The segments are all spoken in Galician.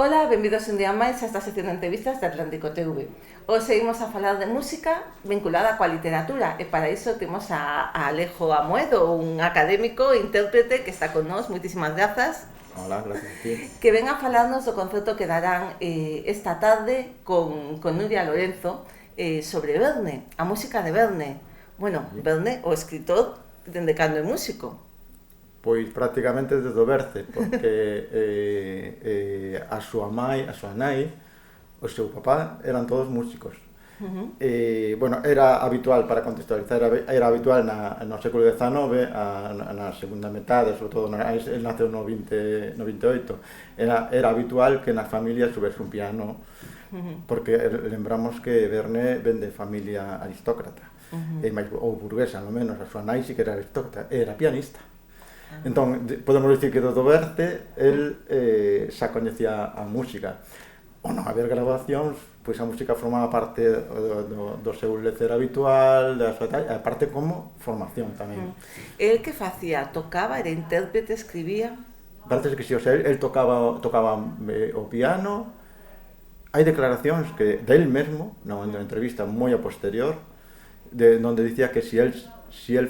Ola, benvidos un día máis a esta sección de entrevistas de Atlántico TV. Hoxe seguimos a falar de música vinculada coa literatura e para iso temos a Alejo Amoedo, un académico, intérprete que está con nós, moitísimas grazas. Hola, gracias a ti. Que ven a falarnos do concerto que darán esta tarde con Nuria Lorenzo sobre Verne, a música de Verne. Bueno, Verne, o escritor dende cando é músico. Pois prácticamente desde o berce, porque a súa nai, o seu papá eran todos músicos. Bueno, era habitual, para contextualizar, era habitual no século XIX, na segunda metade, sobre todo, el naceu no 28, era habitual que nas familias houvese un piano, porque lembramos que Verne ven de familia aristócrata, ou burguesa, ao menos, a súa nai si que era aristócrata, era pianista. Entón, podemos dicir que do Verte, el xa coñecía a música. O non haber grabacións, pois a música formaba parte do seu lecer habitual, da súa tal, aparte como formación tamén. El que facía? Tocaba, era intérprete, escribía? Parece que si, o sea, el tocaba o piano. Hai declaracións que del mesmo, na entrevista moi a posterior, donde dicía que si el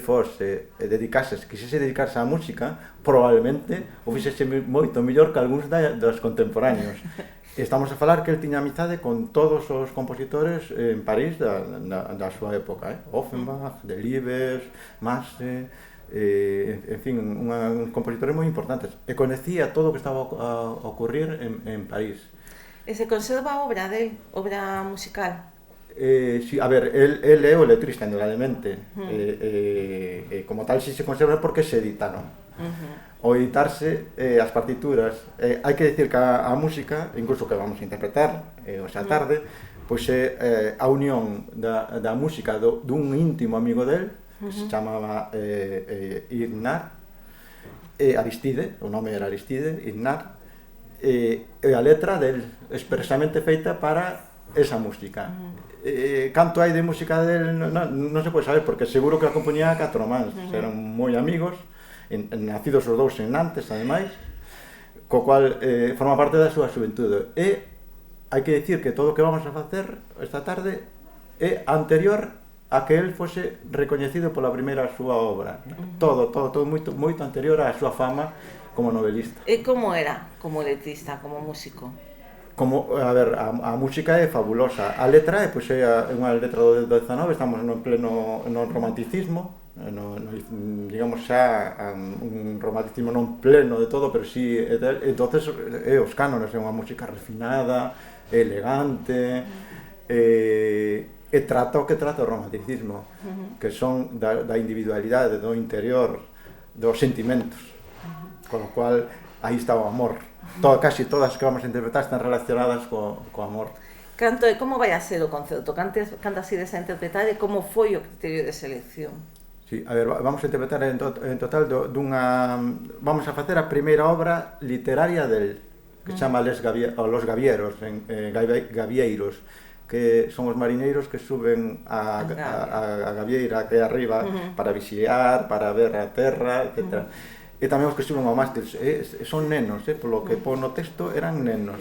quisese dedicarse á música, probablemente o fixese moito mellor que algúns dos contemporáneos. Estamos a falar que el tiña amizade con todos os compositores en París da súa época, Offenbach, Delibes, Masse, en fin, uns compositores moi importantes. E coñecía todo o que estaba a ocurrir en París. E se conserva obra obra musical? Sí, a ver, él é o letrista, indudablemente. Como tal, si se conserva porque se editaron. Ao editarse as partituras, hai que decir que a música, incluso que vamos a interpretar esa tarde, pois é a unión da música dun íntimo amigo del, que se chamaba Ignar, Aristide, o nome era Aristide, Ignar, e a letra del, expresamente feita para esa música. Canto hai de música del non se pode saber, porque seguro que a componía a 4 mans, eran moi amigos, nacidos os dous en Nantes, ademais, co cual forma parte da súa xuventude. E hai que dicir que todo o que vamos a facer esta tarde é anterior a que el fose recoñecido pola primeira súa obra. Todo moito anterior á súa fama como novelista. E como era como letrista, como músico? A ver, a música é fabulosa. A letra é unha letra do 19, estamos no pleno romanticismo, digamos xa un romanticismo non pleno de todo, pero si entonces os cánones é unha música refinada, elegante, e trata o que trata o romanticismo, que son da individualidade, do interior, dos sentimentos, con lo cual aí está o amor. Casi todas que vamos a interpretar están relacionadas co amor. Canto e como vai a ser o concerto? Cando así a interpretar e como foi o criterio de selección? Sí, a ver, vamos a interpretar en total vamos a facer a primeira obra literaria del, que se chama Los Gavieiros, Gavieiros, que son os marineiros que suben a Gavieira, que é arriba, para vixiar, para ver a terra, etc. E tamén os que suben ao mástil, son nenos, polo que pon no texto eran nenos.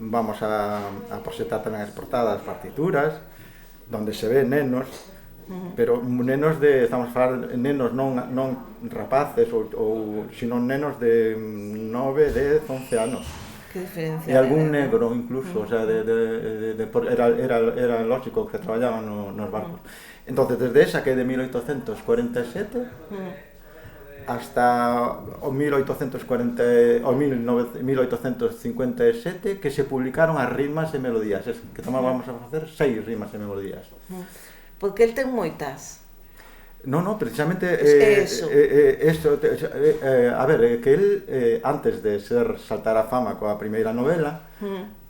Vamos a proxectar tamén as portadas, partituras, donde se ve nenos, pero nenos estamos a falar nenos non rapaces, sino nenos de 9, 10, 11 anos. Que diferencia. E algún negro incluso, o sea, era lógico que traballaban nos barcos. Entonces, desde esa que é de 1847, hasta o 1857, que se publicaron as rimas e melodías, que tamén vamos a facer 6 rimas e melodías. Porque el ten moitas. Non, precisamente a ver, que el antes de saltar a fama coa primeira novela,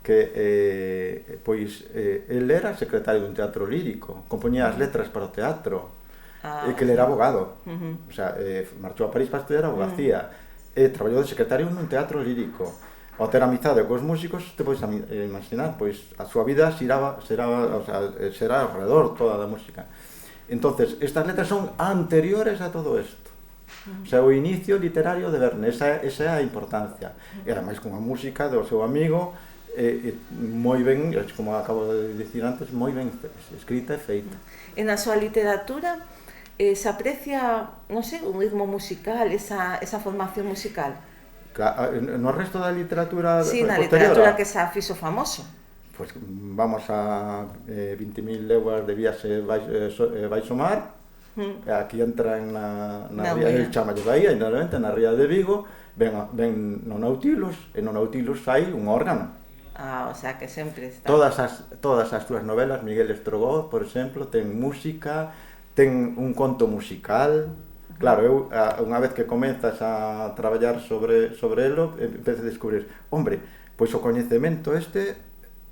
que pois el era secretario dun teatro lírico, compoñía as letras para o teatro, e que ele era abogado, o sea, marchou a París para estudiar abogacía, e traballou de secretario nun teatro lírico. Ao ter amizade cos músicos, te podes imaginar, pois a súa vida será alrededor toda da música. Entonces, estas letras son anteriores a todo isto. O sea, o inicio literario de Verne, esa é a importancia. E ademais con a música do seu amigo, moi ben, como acabo de dicir antes, moi ben escrita e feita. E na súa literatura se aprecia, non sei, un ritmo musical, esa formación musical? No resto da literatura Sí, na posterior, literatura que xa fixo famoso. Pues vamos a 20.000 leguas de viaxe baixo mar, aquí entran na ría, el chama de Bahía, na ría de Vigo, ven no Nautilus, e no Nautilus hai un órgano. O sea que sempre está. Todas as túas novelas, Miguel Estrogoz, por exemplo, ten música, ten un conto musical. Claro, eu unha vez que comenzas a traballar sobre elo, empecé a descubrir, hombre, pois o coñecemento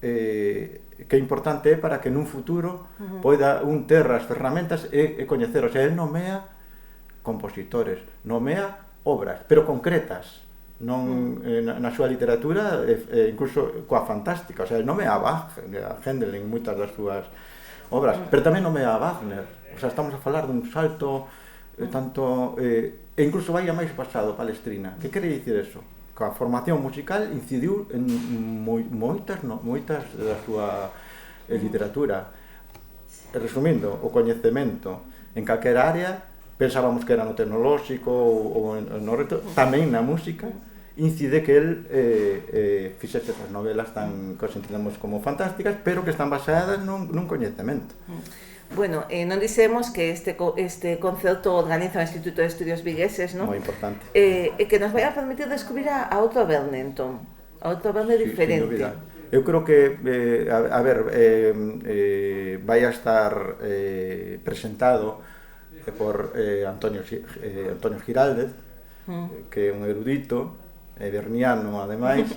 que importante é para que nun futuro poida un ter as ferramentas e coñecer, o sea, el nomea compositores, nomea obras, pero concretas, non na súa literatura, incluso coa fantástica, o sea, el nomea a Bach, a Händel en moitas das súas obras, pero tamén nomea a Wagner, o sea, estamos a falar dun salto tanto, e incluso vai a máis pasado, Palestrina. Que quere dicir eso? Que a formación musical incidiu en moitas da súa literatura. Resumindo, o coñecemento en calquera área, pensábamos que era no tecnolóxico ou no resto, tamén na música, incide que el fixese as novelas tan que os entendemos como fantásticas, pero que están baseadas nun coñecemento. Bueno, non dixemos que este concerto organiza o Instituto de Estudios Vigueses, non? Moi importante. E que nos vai a permitir descubrir a outro Verne, entón. A outro Verne diferente. Eu creo que, vai a estar presentado por Antonio Giraldez, que é un erudito, verniano, ademais,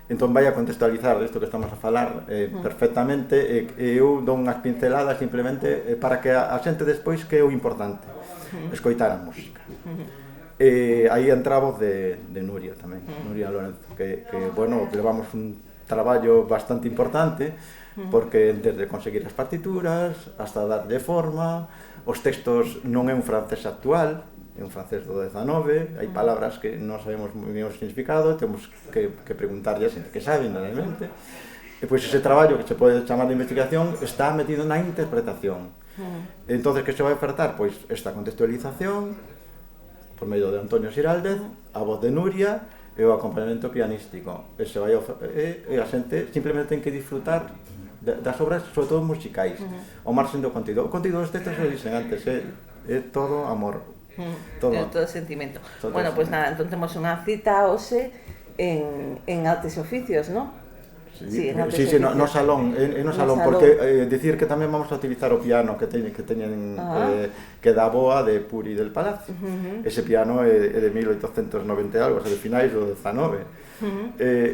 entón vai a contextualizar isto que estamos a falar perfectamente, e eu dou unhas pinceladas simplemente para que a xente despois que é o importante, escoitar a música. Aí entra a voz de Nuria tamén, Nuria Lorenzo, que bueno, levamos un traballo bastante importante, porque desde conseguir as partituras hasta darlle forma, os textos non é un francés actual, é un francés do 19, hai palabras que non sabemos moi ben o significado, temos que preguntarlle a xente que sabe, realmente. E pois ese traballo que se pode chamar de investigación está metido na interpretación. Entonces, que se vai ofertar? Pois esta contextualización por medio de Antonio Giraldez, a voz de Nuria e o acompañamento pianístico. E a xente simplemente ten que disfrutar das obras, sobre todo musicais, ao marxen do contido. O contido dos textos, se dixen antes, é todo amor. Todo sentimento. Bueno, pues nada, entón temos unha cita hoxe en Artes e Oficios, non? Sí, no salón, porque decir que tamén vamos a utilizar o piano que teñen que da boa de Puri del Palacio. Ese piano é de 1890 algo, o sea, de finais do 19.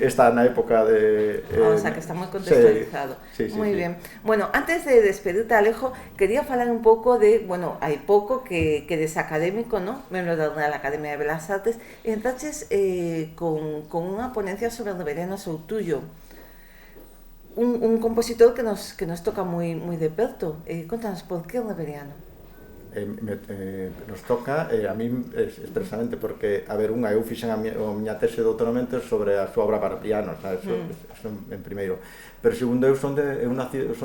Está na época de... O sea, que está moi contextualizado. Moi ben. Bueno, antes de despedirte, Alejo, quería falar un pouco de, bueno, hai pouco que eres académico, ¿no? Membro da Academia de Belas Artes, e entraches con unha ponencia sobre o Reveriano Soutullo, un compositor que nos toca moi de perto. Contanos, por que o Reveriano? Nos toca, a mí expresamente, porque, a ver, eu fixen a miña tese de doutoramento sobre a súa obra para piano, eso en primeiro. Pero segundo, eu son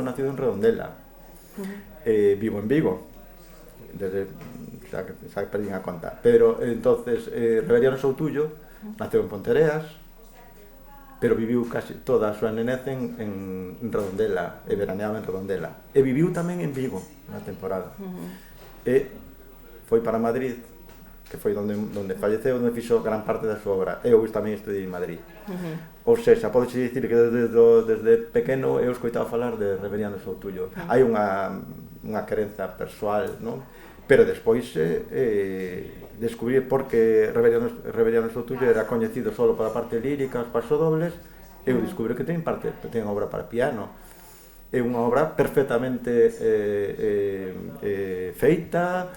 nacido en Redondela, vivo en Vigo, desde, xa perdín a conta. Pero, entonces, Reveriano Soutullo naceu en Pontereas, pero viviu casi toda a súa nenez en Redondela, e veraneaba en Redondela. E viviu tamén en Vigo, na temporada. E foi para Madrid, que foi onde falleceu, onde fixo gran parte da súa obra. Eu tamén estudei en Madrid. Ou seja, podes dicir que desde pequeno eu escoitaba falar de Reveriano Soutullo. Hai unha querenza persoal, non? Pero despois descubrir porque Reveriano Soutullo era coñecido só para a parte lírica, os pasodobles, eu descubri que ten obra para piano. É unha obra perfectamente feita,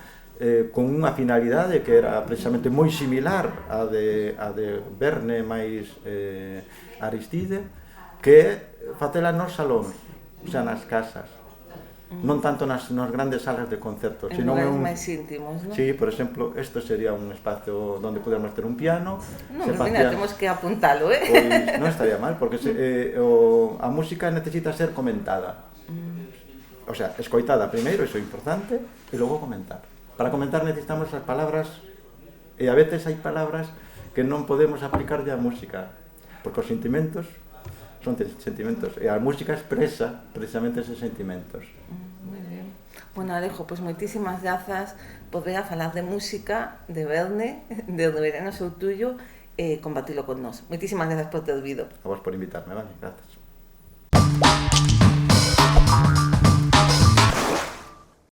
con unha finalidade que era precisamente moi similar a de Verne máis Aristide, que é facela nos salóns, o sea, nas casas. non tanto nas grandes salas de concertos, En lugares máis íntimos, non? Sí, por exemplo, isto sería un espacio onde podemos ter un piano. Non, pero mira, temos que apuntalo, Pois non estaría mal, porque a música necesita ser comentada. O sea, escoitada primeiro, iso é importante, e logo comentar. Para comentar necesitamos as palabras, e a veces hai palabras que non podemos aplicar á música, porque os sentimentos son sentimentos, e a música expresa precisamente eses sentimentos. Moi ben. Bueno, Alejo, pois moitísimas grazas por ver a falar de música, de Verne, de Verano Soutullo, e compartilo con nós. Moitísimas grazas por ter vido. A vos por invitarme, vale? Grazas.